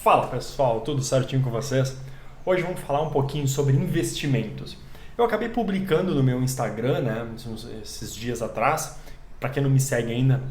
Fala pessoal, tudo certinho com vocês? Hoje vamos falar um pouquinho sobre investimentos. Eu acabei publicando no meu Instagram, né, esses dias atrás, para quem não me segue ainda,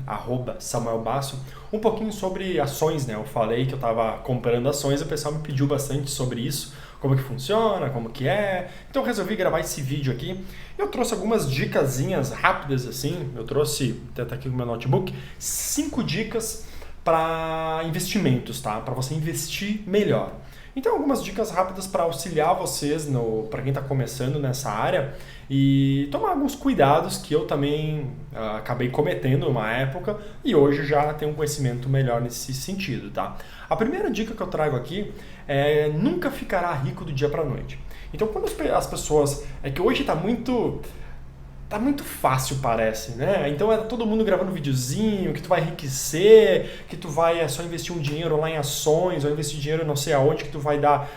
@SamuelBasso, um pouquinho sobre ações, né? Eu falei que eu estava comprando ações e o pessoal me pediu bastante sobre isso, como que funciona, como que é. Então eu resolvi gravar esse vídeo aqui. Eu trouxe algumas dicasinhas rápidas assim, eu trouxe, até tá aqui no meu notebook, 5 dicas para investimentos, tá? Para você investir melhor. Então, algumas dicas rápidas para auxiliar vocês, para quem está começando nessa área, e tomar alguns cuidados que eu também acabei cometendo numa época e hoje já tenho um conhecimento melhor nesse sentido, tá? A primeira dica que eu trago aqui é nunca ficará rico do dia para a noite. Então, quando as pessoas... É que hoje está muito fácil, parece, né? Então é todo mundo gravando videozinho, que tu vai enriquecer, que tu vai só investir um dinheiro lá em ações, ou investir dinheiro não sei aonde, que tu vai dar,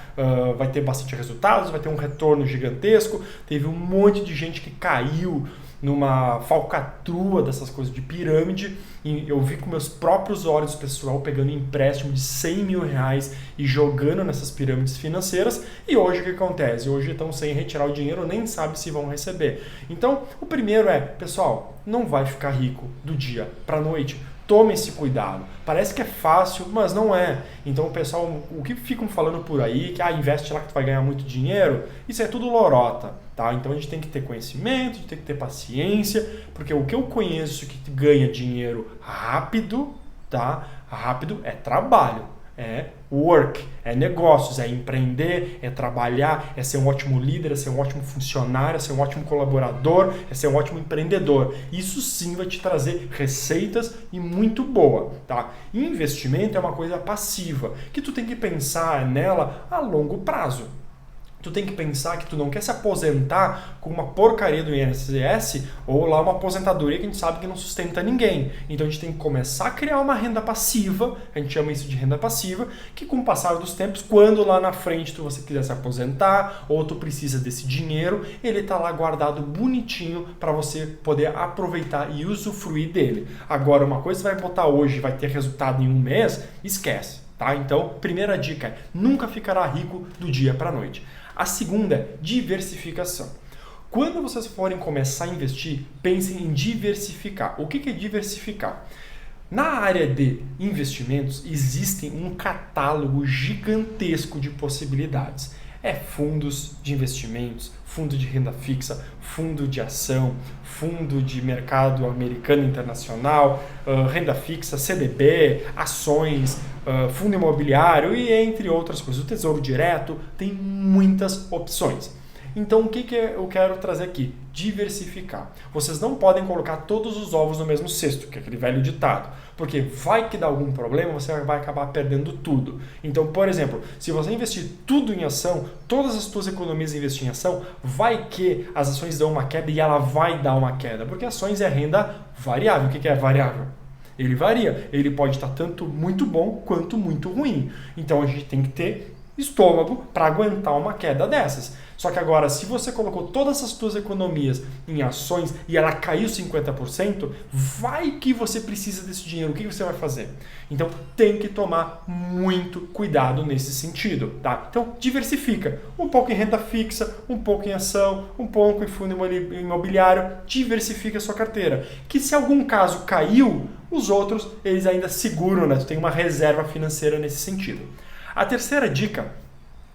vai ter bastante resultados, vai ter um retorno gigantesco. Teve um monte de gente que caiu numa falcatrua dessas coisas de pirâmide, e eu vi com meus próprios olhos o pessoal pegando empréstimo de 100 mil reais e jogando nessas pirâmides financeiras, e hoje o que acontece? Hoje estão sem retirar o dinheiro, nem sabe se vão receber. Então, o primeiro é, pessoal, não vai ficar rico do dia para a noite. Tome esse cuidado. Parece que é fácil, mas não é. Então o pessoal, o que ficam falando por aí, que investe lá que tu vai ganhar muito dinheiro, isso é tudo lorota, tá? Então a gente tem que ter conhecimento, a gente tem que ter paciência, porque o que eu conheço que ganha dinheiro rápido, tá? Rápido é trabalho. É work, é negócios, é empreender, é trabalhar, é ser um ótimo líder, é ser um ótimo funcionário, é ser um ótimo colaborador, é ser um ótimo empreendedor. Isso sim vai te trazer receitas e muito boa, tá? Investimento é uma coisa passiva, que tu tem que pensar nela a longo prazo. Tu tem que pensar que tu não quer se aposentar com uma porcaria do INSS ou lá uma aposentadoria que a gente sabe que não sustenta ninguém. Então a gente tem que começar a criar uma renda passiva, a gente chama isso de renda passiva, que com o passar dos tempos, quando lá na frente você quiser se aposentar ou tu precisa desse dinheiro, ele está lá guardado bonitinho para você poder aproveitar e usufruir dele. Agora, uma coisa que você vai botar hoje e vai ter resultado em um mês, esquece. Tá? Então, primeira dica é, nunca ficará rico do dia para a noite. A segunda é diversificação. Quando vocês forem começar a investir, pensem em diversificar. O que é diversificar? Na área de investimentos, existem um catálogo gigantesco de possibilidades. Fundos de investimentos, fundo de renda fixa, fundo de ação, fundo de mercado americano e internacional, renda fixa, CDB, ações, fundo imobiliário e entre outras coisas. O Tesouro Direto tem muitas opções. Então, o que eu quero trazer aqui? Diversificar. Vocês não podem colocar todos os ovos no mesmo cesto, que é aquele velho ditado. Porque vai que dá algum problema, você vai acabar perdendo tudo. Então, por exemplo, se você investir tudo em ação, todas as suas economias investir em ação, vai que as ações dão uma queda e ela vai dar uma queda. Porque ações é renda variável. O que é variável? Ele varia. Ele pode estar tanto muito bom quanto muito ruim. Então, a gente tem que ter estômago para aguentar uma queda dessas. Só que agora, se você colocou todas as suas economias em ações e ela caiu 50%, vai que você precisa desse dinheiro. O que você vai fazer? Então, tem que tomar muito cuidado nesse sentido, tá? Então, diversifica. Um pouco em renda fixa, um pouco em ação, um pouco em fundo imobiliário. Diversifica a sua carteira. Que se algum caso caiu, os outros, eles ainda seguram, né? Tu tem uma reserva financeira nesse sentido. A terceira dica,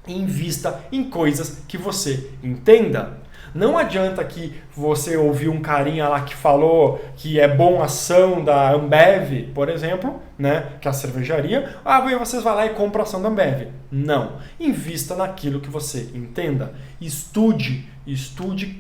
invista em coisas que você entenda. Não adianta que você ouviu um carinha lá que falou que é bom ação da Ambev, por exemplo, né, que é a cervejaria, vocês vão lá e compram ação da Ambev. Não. Invista naquilo que você entenda. Estude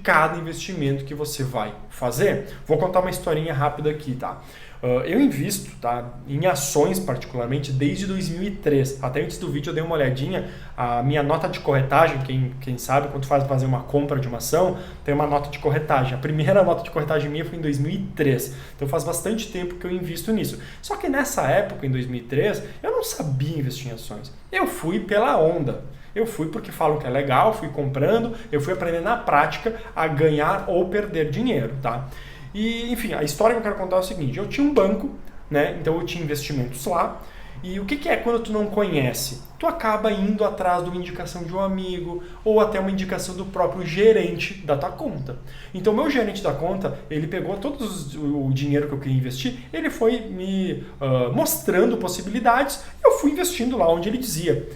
cada investimento que você vai fazer. Vou contar uma historinha rápida aqui, tá? Eu invisto, tá, em ações particularmente desde 2003. Até antes do vídeo eu dei uma olhadinha. A minha nota de corretagem, quem sabe, quando faz fazer uma compra de uma ação, tem uma nota de corretagem. A primeira nota de corretagem minha foi em 2003. Então faz bastante tempo que eu invisto nisso. Só que nessa época, em 2003, eu não sabia investir em ações. Eu fui pela onda. Eu fui porque falam que é legal, fui comprando, eu fui aprendendo na prática a ganhar ou perder dinheiro, tá? E, enfim, a história que eu quero contar é o seguinte, eu tinha um banco, né? Então eu tinha investimentos lá E o que é quando tu não conhece? Tu acaba indo atrás de uma indicação de um amigo ou até uma indicação do próprio gerente da tua conta. Então, meu gerente da conta, ele pegou todo o dinheiro que eu queria investir, ele foi me mostrando possibilidades, eu fui investindo lá onde ele dizia.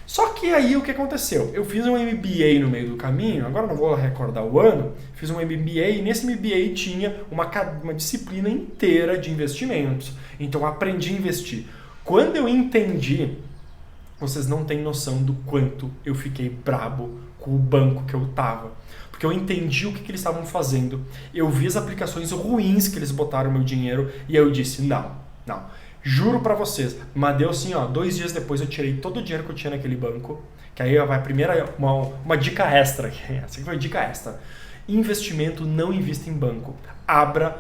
Só que aí o que aconteceu? Eu fiz um MBA no meio do caminho, agora não vou recordar o ano, fiz um MBA e nesse MBA tinha uma disciplina inteira de investimentos. Então eu aprendi a investir. Quando eu entendi, vocês não têm noção do quanto eu fiquei brabo com o banco que eu tava. Porque eu entendi o que eles estavam fazendo. Eu vi as aplicações ruins que eles botaram meu dinheiro e eu disse, não. Juro pra vocês, mas deu assim, 2 dias depois eu tirei todo o dinheiro que eu tinha naquele banco, que aí vai a primeira, uma dica extra, essa aqui foi dica extra. Investimento, não invista em banco. Abra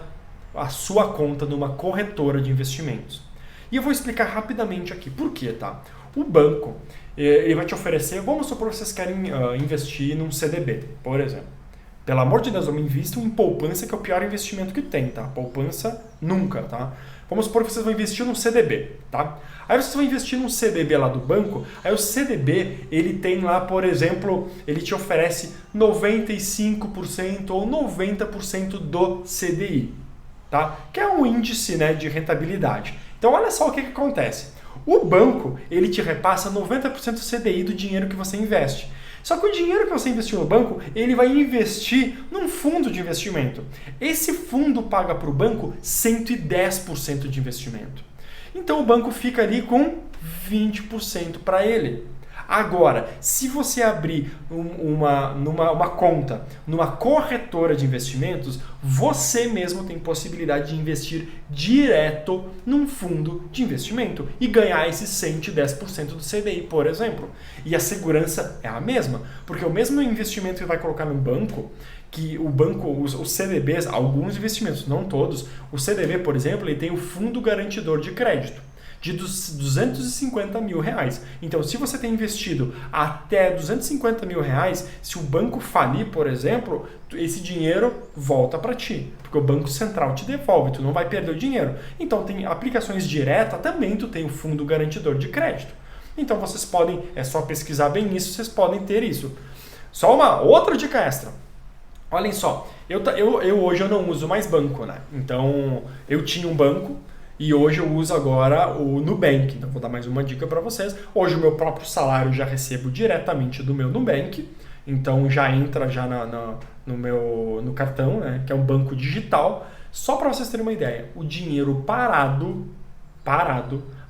a sua conta numa corretora de investimentos. E eu vou explicar rapidamente aqui por quê, tá? O banco, ele vai te oferecer, vamos supor que vocês querem investir num CDB, por exemplo. Pelo amor de Deus, não invistam em poupança, que é o pior investimento que tem, tá? Poupança nunca, tá? Vamos supor que vocês vão investir num CDB, tá? Aí vocês vão investir num CDB lá do banco, aí o CDB, ele tem lá, por exemplo, ele te oferece 95% ou 90% do CDI, tá? Que é um índice, né, de rentabilidade. Então olha só o que acontece. O banco, ele te repassa 90% do CDI do dinheiro que você investe. Só que o dinheiro que você investiu no banco, ele vai investir num fundo de investimento. Esse fundo paga para o banco 110% de investimento. Então o banco fica ali com 20% para ele. Agora, se você abrir uma conta numa corretora de investimentos, você mesmo tem possibilidade de investir direto num fundo de investimento e ganhar esse 110% do CDI, por exemplo. E a segurança é a mesma, porque o mesmo investimento que vai colocar no banco, que o banco, os CDBs, alguns investimentos, não todos, o CDB, por exemplo, ele tem o Fundo Garantidor de Crédito de 250 mil reais. Então, se você tem investido até 250 mil reais, se o banco falir, por exemplo, esse dinheiro volta para ti, porque o Banco Central te devolve, tu não vai perder o dinheiro. Então, tem aplicações diretas, também tu tem o Fundo Garantidor de Crédito. Então, vocês podem, é só pesquisar bem isso, vocês podem ter isso. Só uma outra dica extra. Olhem só, hoje eu não uso mais banco, né? Então, eu tinha um banco, e hoje eu uso agora o Nubank. Então vou dar mais uma dica para vocês. Hoje o meu próprio salário já recebo diretamente do meu Nubank. Então já entra já no cartão, né, que é um banco digital. Só para vocês terem uma ideia, o dinheiro parado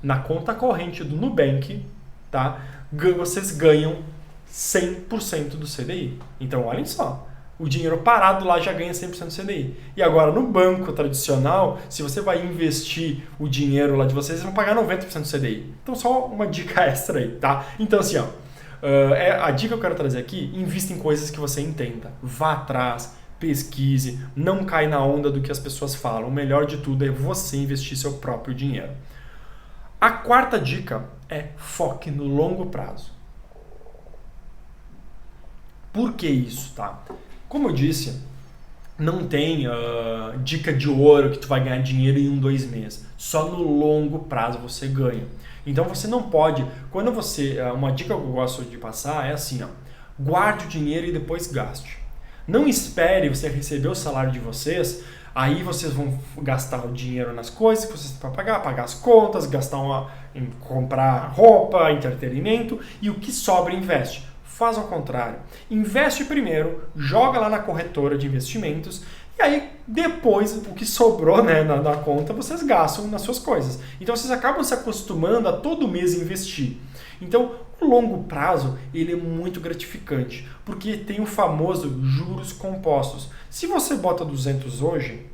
na conta corrente do Nubank, tá? Vocês ganham 100% do CDI. Então olhem só. O dinheiro parado lá já ganha 100% do CDI. E agora, no banco tradicional, se você vai investir o dinheiro lá de vocês vão pagar 90% do CDI. Então, só uma dica extra aí, tá? Então, assim, a dica que eu quero trazer aqui, invista em coisas que você entenda. Vá atrás, pesquise, não cai na onda do que as pessoas falam. O melhor de tudo é você investir seu próprio dinheiro. A quarta dica é foque no longo prazo. Por que isso, tá? Como eu disse, não tem dica de ouro que tu vai ganhar dinheiro em 2 meses. Só no longo prazo você ganha. Então você não pode... Uma dica que eu gosto de passar é assim, guarde o dinheiro e depois gaste. Não espere você receber o salário de vocês, aí vocês vão gastar o dinheiro nas coisas que vocês têm para pagar as contas, gastar em comprar roupa, entretenimento, e o que sobra investe. Faz ao contrário. Investe primeiro, joga lá na corretora de investimentos e aí depois o que sobrou, né, na conta vocês gastam nas suas coisas. Então vocês acabam se acostumando a todo mês investir. Então o longo prazo ele é muito gratificante porque tem o famoso juros compostos. Se você bota 200 hoje,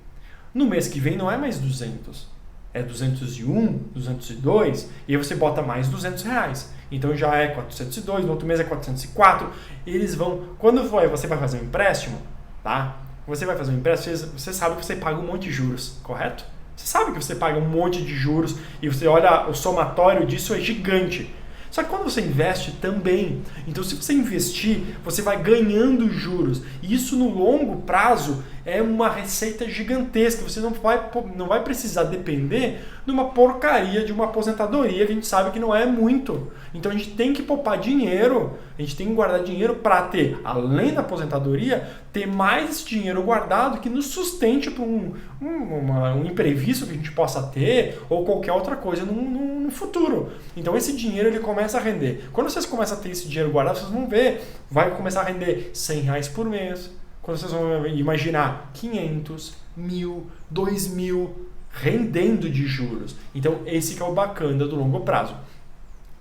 no mês que vem não é mais 200. É 201, 202, e aí você bota mais 200 reais. Então já é 402, no outro mês é 404. Eles vão... Quando você vai fazer um empréstimo, tá? Você vai fazer um empréstimo, você sabe que você paga um monte de juros, correto? Você sabe que você paga um monte de juros e você olha, o somatório disso é gigante. Só que quando você investe também, então se você investir, você vai ganhando juros. E isso no longo prazo, É uma receita gigantesca. Você não vai precisar depender de uma porcaria de uma aposentadoria que a gente sabe que não é muito. Então a gente tem que poupar dinheiro, a gente tem que guardar dinheiro para ter, além da aposentadoria, ter mais dinheiro guardado que nos sustente para um imprevisto que a gente possa ter ou qualquer outra coisa no futuro. Então esse dinheiro ele começa a render. Quando vocês começam a ter esse dinheiro guardado, vocês vão ver, vai começar a render R$100 por mês. Quando vocês vão imaginar 500, 1.000, 2.000 rendendo de juros. Então esse que é o bacana do longo prazo.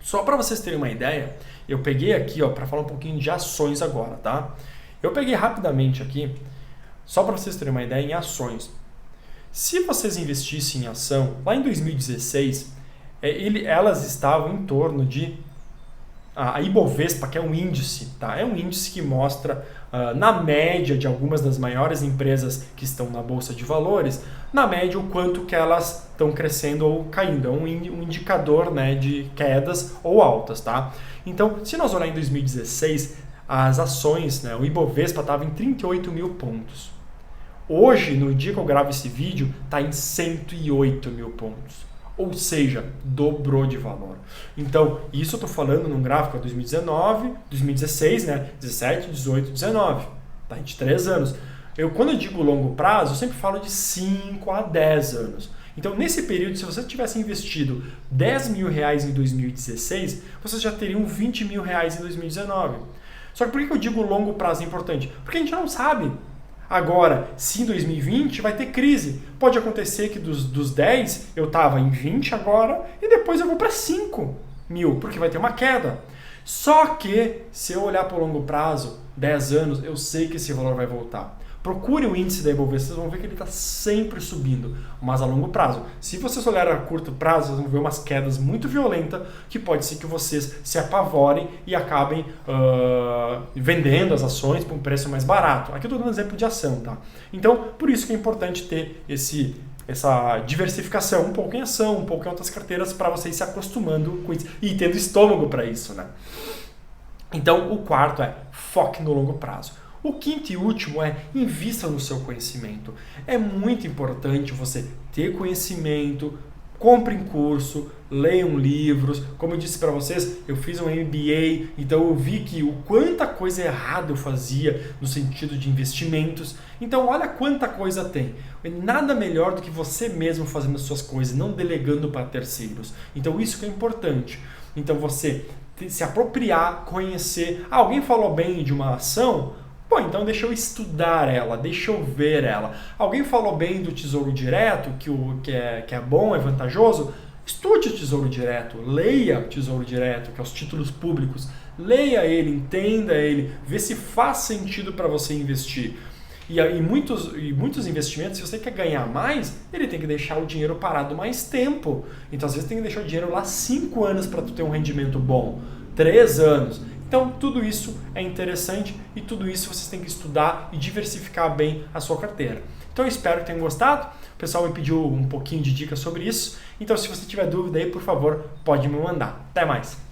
Só para vocês terem uma ideia, eu peguei aqui para falar um pouquinho de ações agora, tá? Eu peguei rapidamente aqui, só para vocês terem uma ideia, em ações. Se vocês investissem em ação, lá em 2016, elas estavam em torno de... A Ibovespa, que é um índice, tá? É um índice que mostra, na média de algumas das maiores empresas que estão na Bolsa de Valores, na média o quanto que elas estão crescendo ou caindo. É um indicador, né, de quedas ou altas, tá? Então, se nós olhar em 2016, as ações, né, o Ibovespa estava em 38 mil pontos. Hoje, no dia que eu gravo esse vídeo, está em 108 mil pontos. Ou seja, dobrou de valor. Então, isso eu estou falando num gráfico de 2019, 2016, né? 17, 18, 19. Tá? De 3 anos. Quando eu digo longo prazo, eu sempre falo de 5 a 10 anos. Então, nesse período, se você tivesse investido R$10 mil em 2016, vocês já teriam R$20 mil em 2019. Só que por que eu digo longo prazo é importante? Porque a gente não sabe. Agora, se em 2020 vai ter crise, pode acontecer que dos 10 eu estava em 20 agora e depois eu vou para 5 mil, porque vai ter uma queda. Só que, se eu olhar para o longo prazo, 10 anos, eu sei que esse valor vai voltar. Procure o índice da Ibovespa, vocês vão ver que ele está sempre subindo, mas a longo prazo. Se vocês olharem a curto prazo, vocês vão ver umas quedas muito violentas que pode ser que vocês se apavorem e acabem vendendo as ações por um preço mais barato. Aqui eu estou dando um exemplo de ação, tá? Então, por isso que é importante ter essa diversificação, um pouco em ação, um pouco em outras carteiras, para vocês se acostumando com isso e tendo estômago para isso, né? Então, o quarto é foque no longo prazo. O quinto e último é invista no seu conhecimento. É muito importante você ter conhecimento, compre em curso, leiam livros. Como eu disse para vocês, eu fiz um MBA, então eu vi que o quanta coisa errada eu fazia no sentido de investimentos. Então olha quanta coisa tem. Nada melhor do que você mesmo fazendo as suas coisas, não delegando para terceiros. Então isso que é importante. Então você se apropriar, conhecer. Alguém falou bem de uma ação? Pô, então deixa eu estudar ela, deixa eu ver ela. Alguém falou bem do Tesouro Direto, que é bom, é vantajoso? Estude o Tesouro Direto, leia o Tesouro Direto, que é os títulos públicos. Leia ele, entenda ele, vê se faz sentido para você investir. E muitos investimentos, se você quer ganhar mais, ele tem que deixar o dinheiro parado mais tempo. Então, às vezes, tem que deixar o dinheiro lá 5 anos para tu ter um rendimento bom, 3 anos. Então, tudo isso é interessante e tudo isso vocês têm que estudar e diversificar bem a sua carteira. Então, eu espero que tenham gostado. O pessoal me pediu um pouquinho de dicas sobre isso. Então, se você tiver dúvida aí, por favor, pode me mandar. Até mais!